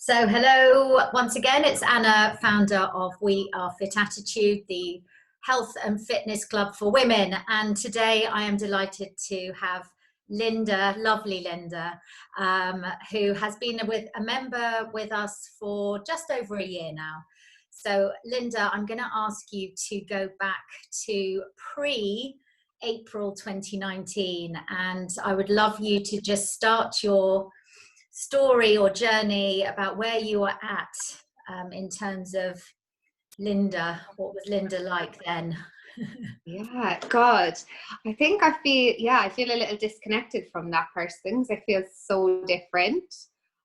So, hello once again. It's Anna, founder of We Are Fit Attitude, the health and fitness club for women. And today I am delighted to have Linda, lovely Linda, who has been a member with us for just over a year now. So, Linda, I'm going to ask you to go back to pre-April 2019, and I would love you to just start your story or journey about where you were at in terms of Linda. What was Linda like then? Yeah, God, I feel a little disconnected from that person because I feel so different.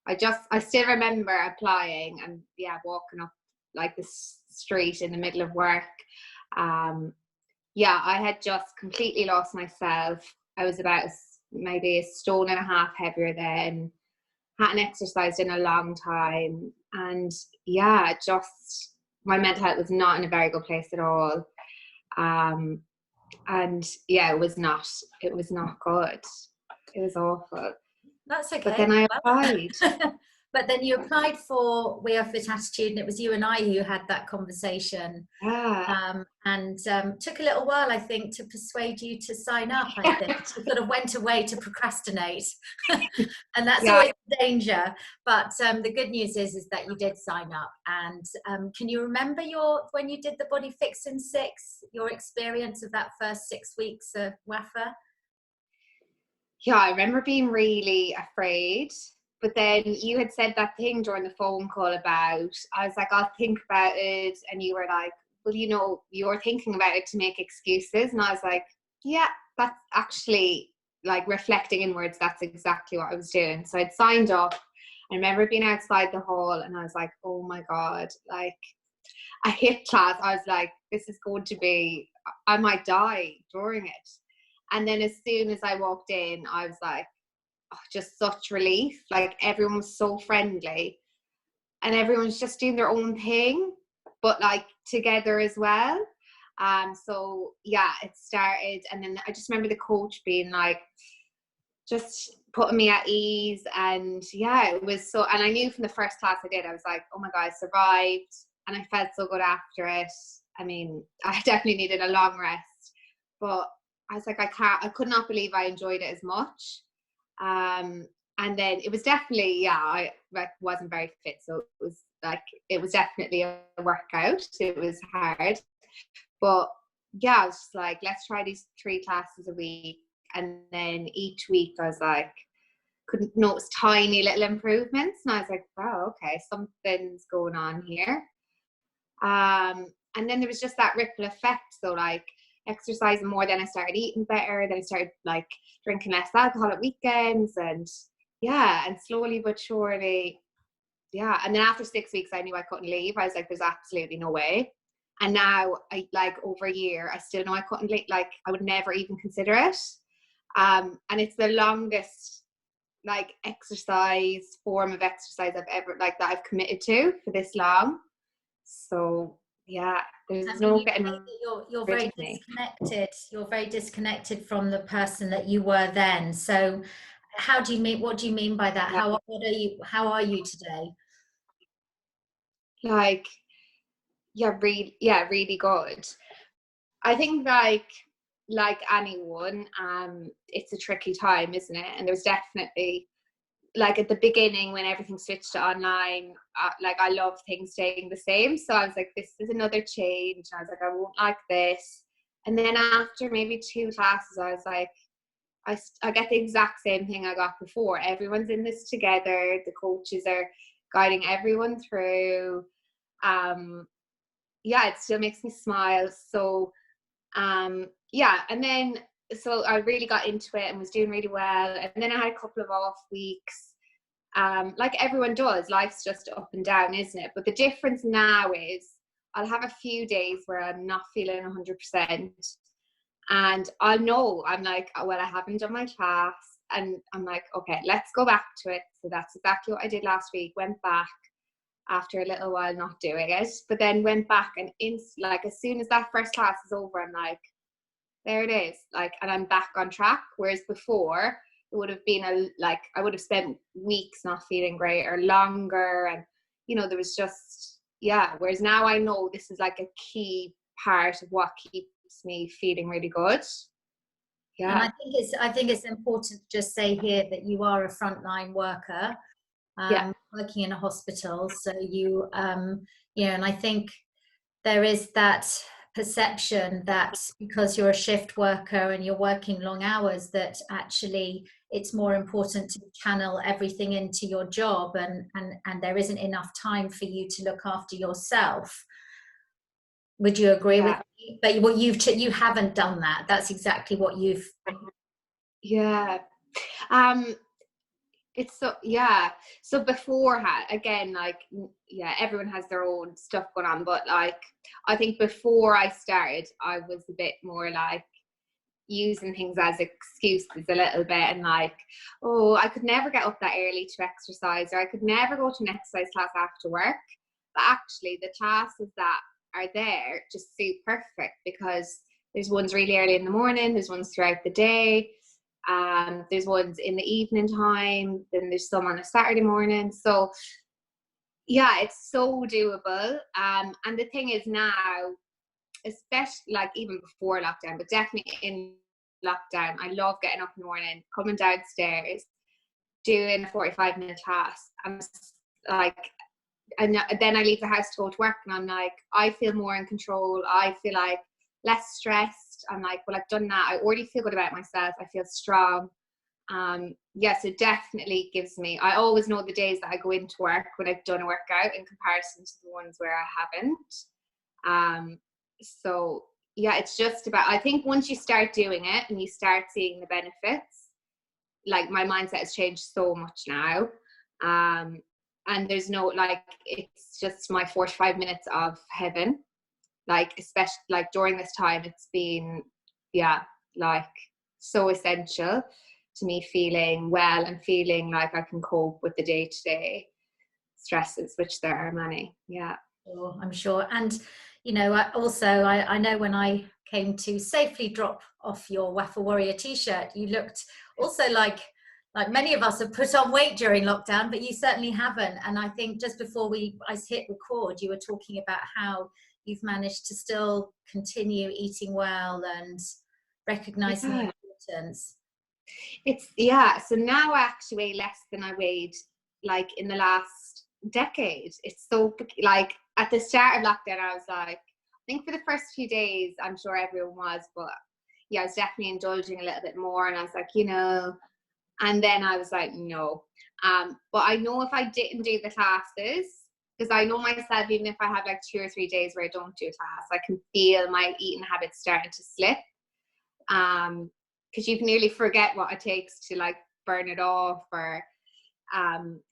I still remember applying and walking up like this street in the middle of work. I had just completely lost myself. I was about maybe a stone and a half heavier then, hadn't exercised in a long time, and just my mental health was not in a very good place at all. It was not good. It was awful. That's okay. But then I applied. But then you applied for We Are Fit Attitude, and it was you and I who had that conversation. Took a little while, I think, to persuade you to sign up. I think you sort of went away to procrastinate, and that's always a danger. But the good news is that you did sign up. And can you remember when you did the Body Fix in 6, your experience of that first 6 weeks of WAFA? Yeah, I remember being really afraid. But then you had said that thing during the phone call about, I was like, I'll think about it. And you were like, well, you're thinking about it to make excuses. And I was like, yeah, that's actually, like, reflecting inwards, that's exactly what I was doing. So I'd signed up. I remember being outside the hall and I was like, oh my God, like, I hit class. I was like, this is going to be, I might die during it. And then as soon as I walked in, I was like, just such relief. Like, everyone was so friendly and everyone's just doing their own thing, but like together as well. It started, and then I just remember the coach being like, just putting me at ease. And it was so, and I knew from the first class I did, I was like, oh my God, I survived, and I felt so good after it. I mean, I definitely needed a long rest, but I was like, I could not believe I enjoyed it as much. And then it was definitely, I wasn't very fit. So it was definitely a workout. It was hard, but I was just like, let's try these 3 classes a week. And then each week I was like, couldn't notice tiny little improvements. And I was like, wow, okay, something's going on here. And then there was just that ripple effect. So like, exercising more, then I started eating better, then I started like drinking less alcohol at weekends, and slowly but surely, and then after 6 weeks I knew I couldn't leave. I was like, there's absolutely no way. And now, over a year, I still know I couldn't leave. Like, I would never even consider it. And it's the longest form of exercise I've ever that I've committed to for this long. So there's no getting. You're very disconnected. You're very disconnected from the person that you were then. So, what do you mean by that? How are you today? Really good. I think like anyone, it's a tricky time, isn't it? And there's definitely, like, at the beginning when everything switched to online, I love things staying the same. So I was like, this is another change. And I was like, I won't like this. And then after maybe 2 classes, I was like, I get the exact same thing I got before. Everyone's in this together. The coaches are guiding everyone through. It still makes me smile. So, and then, so I really got into it and was doing really well. And then I had a couple of off weeks. Like everyone does, life's just up and down, isn't it? But the difference now is I'll have a few days where I'm not feeling 100%. And I'll know, I'm like, well, I haven't done my class. And I'm like, okay, let's go back to it. So that's exactly what I did last week. Went back after a little while not doing it, but then went back, and as soon as that first class is over, I'm like, there it is, like, and I'm back on track. Whereas before, it would have been like I would have spent weeks not feeling great or longer, and you know, there was just, yeah, whereas now I know this is like a key part of what keeps me feeling really good. And Yeah. I think it's important to just say here that you are a frontline worker, Yeah. working in a hospital. So you, you know, and I think there is that perception that because you're a shift worker and you're working long hours, that actually it's more important to channel everything into your job, and there isn't enough time for you to look after yourself. Would you agree with Yeah. me? But well, you haven't done that. That's exactly what you've. Yeah. It's so, yeah. So beforehand, again, like, yeah, everyone has their own stuff going on, but like, I think before I started, I was a bit more like using things as excuses a little bit, and like, oh, I could never get up that early to exercise, or I could never go to an exercise class after work. But actually, the classes that are there just suit perfect, because there's ones really early in the morning, there's ones throughout the day. There's ones in the evening time, then there's some on a Saturday morning. So yeah, it's so doable. And the thing is now, especially like even before lockdown, but definitely in lockdown, I love getting up in the morning, coming downstairs, doing a 45-minute class. I'm like, and then I leave the house to go to work, and I'm like, I feel more in control. I feel like less stressed. I'm like, well, I've done that. I already feel good about myself. I feel strong. Yes, it definitely gives me, I always know the days that I go into work when I've done a workout in comparison to the ones where I haven't. So yeah, it's just about, I think once you start doing it and you start seeing the benefits, like my mindset has changed so much now. And there's no, like, it's just my 45 minutes of heaven. Like, especially like during this time, it's been, yeah, like so essential to me feeling well and feeling like I can cope with the day-to-day stresses, which there are many. Yeah. I'm sure. And, you know, I know when I came to safely drop off your WAFA Warrior t-shirt, you looked also like many of us have put on weight during lockdown, but you certainly haven't. And I think just before I hit record, you were talking about how you've managed to still continue eating well and recognizing the importance. It's, yeah. So now I actually weigh less than I weighed like in the last decade. It's so, like, at the start of lockdown, I was like, I think for the first few days, I'm sure everyone was, but yeah, I was definitely indulging a little bit more. And I was like, you know, and then I was like, no. But I know if I didn't do the classes, because I know myself, even if I have like 2 or 3 days where I don't do a class, I can feel my eating habits starting to slip. Because you can nearly forget what it takes to like burn it off, or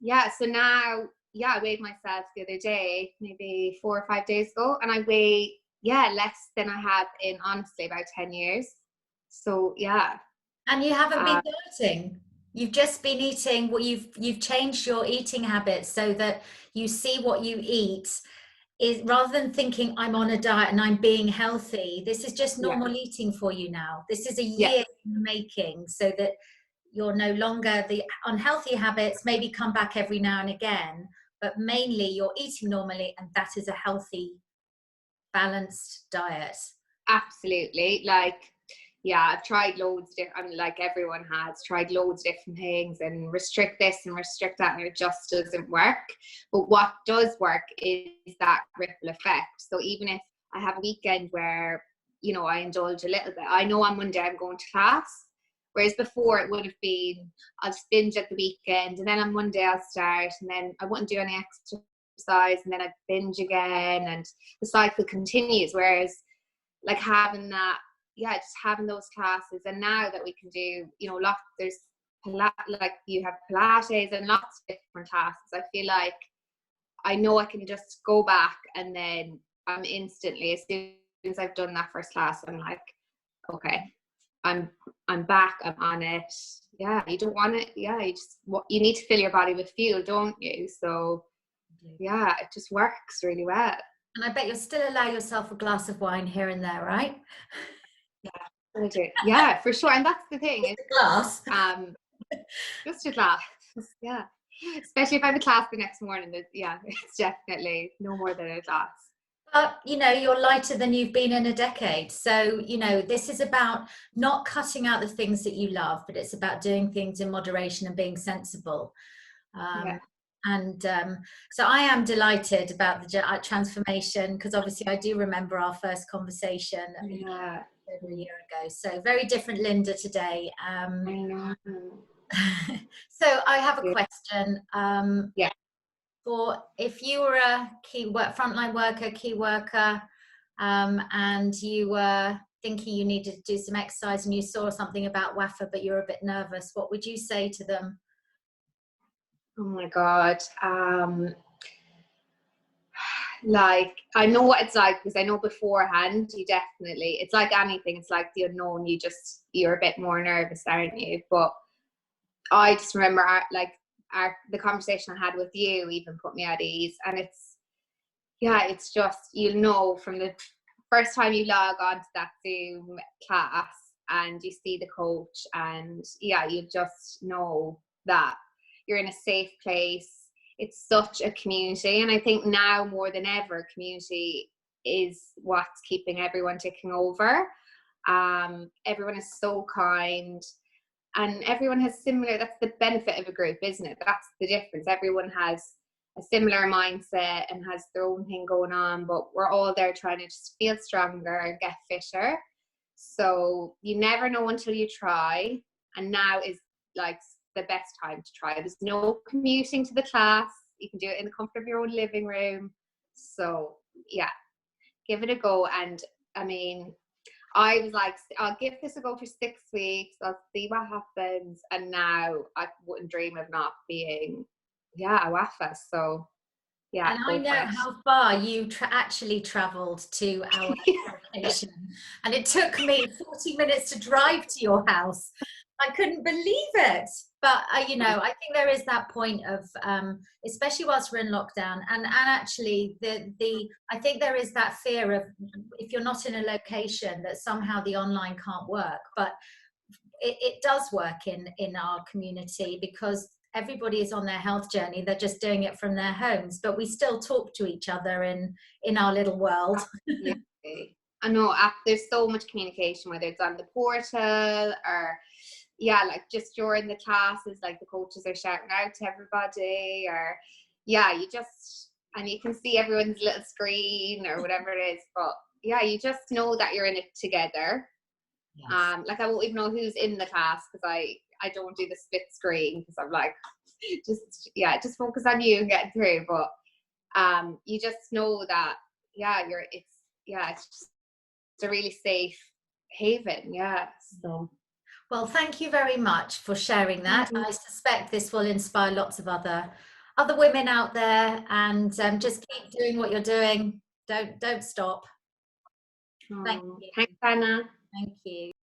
yeah. So now, yeah, I weighed myself the other day, maybe 4 or 5 days ago, and I weigh, yeah, less than I have in honestly about 10 years. So yeah. And you haven't been dieting. You've just been eating what you've changed your eating habits so that you see what you eat is, rather than thinking I'm on a diet and I'm being healthy, this is just Yeah. normal eating for you now. This is a Yeah. year in the making, so that you're no longer, the unhealthy habits maybe come back every now and again, but mainly you're eating normally, and that is a healthy, balanced diet. Absolutely. Like, yeah, I've tried loads of different, I mean, like everyone has tried loads of different things and restrict this and restrict that, and it just doesn't work. But what does work is that ripple effect. So even if I have a weekend where, you know, I indulge a little bit, I know on Monday I'm going to class. Whereas before it would have been, I'll just binge at the weekend, and then on Monday I'll start, and then I wouldn't do any exercise, and then I'd binge again, and the cycle continues. Whereas like having that, yeah, just having those classes, and now that we can do, you know, there's like you have Pilates and lots of different classes, I feel like I know I can just go back, and then I'm instantly, as soon as I've done that first class, I'm like, okay, I'm back, I'm on it. Yeah, you don't want it. Yeah, you need to fill your body with fuel, don't you? So yeah, it just works really well. And I bet you'll still allow yourself a glass of wine here and there, right? Yeah, I do. Yeah, for sure. And that's the thing. Glass. Just to laugh. Yeah. Especially if I have a class the next morning. Yeah, it's definitely no more than a glass. But you know, you're lighter than you've been in a decade. So, you know, this is about not cutting out the things that you love, but it's about doing things in moderation and being sensible. Yeah. Um, and so I am delighted about the transformation, because obviously I do remember our first conversation Yeah. over a year ago. So very different Linda today. I know. So I have a Yeah. question. Yeah. For if you were a frontline worker, key worker, and you were thinking you needed to do some exercise and you saw something about WAFA, but you're a bit nervous, what would you say to them? Oh my God. Like, I know what it's like, because I know beforehand, it's like anything, it's like the unknown. You're a bit more nervous, aren't you? But I just remember the conversation I had with you even put me at ease. And it's just, from the first time you log on to that Zoom class and you see the coach, and you just know that you're in a safe place. It's such a community, and I think now more than ever, community is what's keeping everyone ticking over. Everyone is so kind, and everyone has that's the benefit of a group, isn't it? That's the difference. Everyone has a similar mindset and has their own thing going on, but we're all there trying to just feel stronger and get fitter. So you never know until you try, and now is like the best time to try. There's no commuting to the class. You can do it in the comfort of your own living room. So yeah, give it a go. And I mean, I was like, I'll give this a go for 6 weeks. I'll see what happens. And now I wouldn't dream of not being, a WAFA. So yeah, And I go know for it. how far you actually travelled to our location, and it took me 40 minutes to drive to your house. I couldn't believe it. But you know, I think there is that point of, especially whilst we're in lockdown, and actually I think there is that fear of, if you're not in a location, that somehow the online can't work. But it does work in our community, because everybody is on their health journey. They're just doing it from their homes, but we still talk to each other in our little world. Absolutely. I know there's so much communication, whether it's on the portal or like just during the classes, like the coaches are shouting out to everybody, or and you can see everyone's little screen or whatever it is. But you just know that you're in it together. Yes. Like I won't even know who's in the class, because I don't do the split screen, because I'm like, just focus on you and get through. But you just know that it's a really safe haven. So Well, thank you very much for sharing that. I suspect this will inspire lots of other women out there, and just keep doing what you're doing. Don't stop. Thank you. thanks, Anna. Thank you.